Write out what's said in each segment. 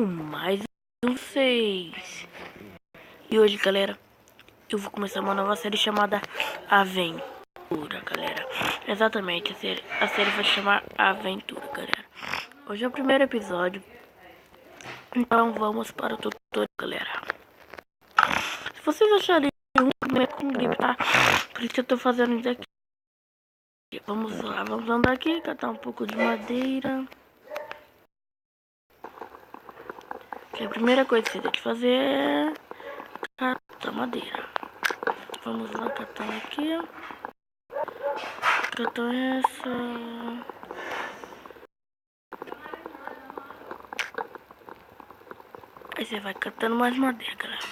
Mais um 6. E hoje, galera, eu vou começar uma nova série chamada Aventura, galera. Exatamente, a série vai se chamar Aventura, galera. Hoje é o primeiro episódio, então vamos para o tutorial, galera. Se vocês acharem com gripe, tá? Por isso que eu tô fazendo isso aqui. Vamos lá, vamos andar aqui, catar um pouco de madeira. Que a primeira coisa que você tem que fazer é catar madeira. Vamos lá, catar aqui. Catar essa. Aí você vai catando mais madeira, galera.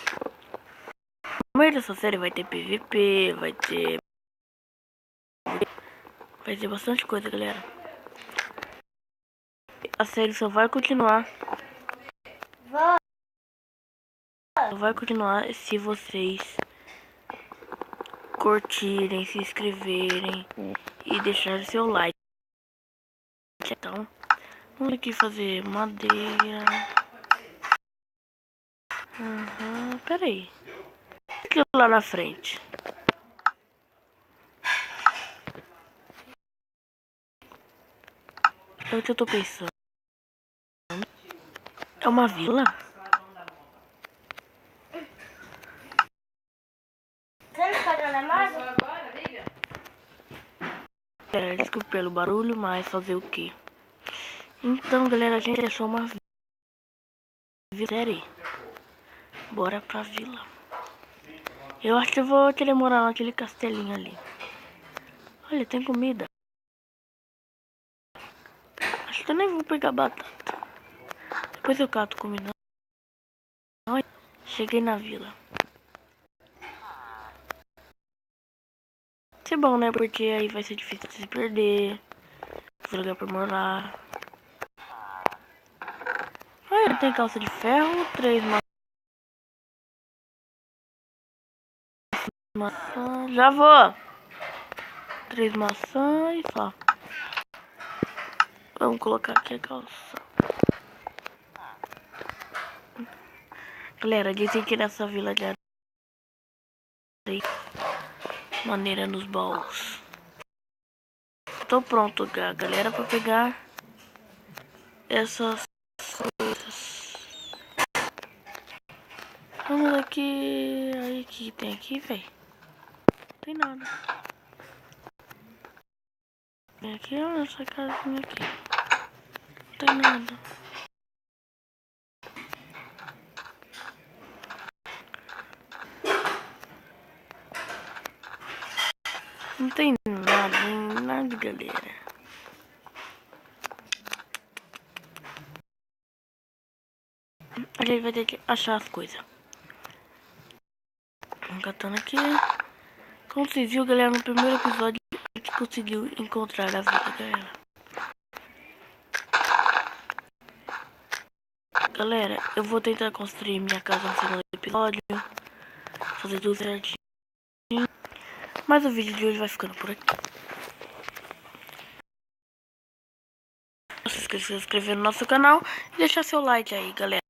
No meio dessa série vai ter PVP, vai ter bastante coisa, galera. A série só vai continuar. Só vai continuar se vocês curtirem, se inscreverem e deixarem seu like. Então, vamos aqui fazer madeira. Pera aí. Aquilo lá na frente. É o que eu tô pensando. É uma vila? Você não pode olhar mais? Desculpa pelo barulho, mas fazer o quê? Então, galera, a gente achou uma vila. Série. Bora pra vila. Eu acho que eu vou querer morar naquele castelinho ali. Olha, tem comida. Acho que eu nem vou pegar batata. Depois eu cato comida. Olha, cheguei na vila. Isso é bom, né? Porque aí vai ser difícil de se perder. Vou lugar pra morar. Olha, tem calça de ferro, 3 maçãs. Já vou. 3 maçãs, só. Vamos colocar aqui a calça. Galera, dizem que nessa vila de areia maneira nos baús. Tô pronto, galera, pra pegar essas coisas. Vamos aqui. Aí, o que tem aqui, velho? Não tem nada. Vem aqui, olha essa casinha aqui. Não tem nada. Não tem nada, galera. A gente vai ter que achar as coisas. Vamos catando aqui. Como vocês viram, galera, no primeiro episódio a gente conseguiu encontrar a vida, galera. Galera, eu vou tentar construir minha casa no segundo episódio. Fazer tudo certinho. Mas o vídeo de hoje vai ficando por aqui. Não se esqueça de se inscrever no nosso canal e deixar seu like aí, galera.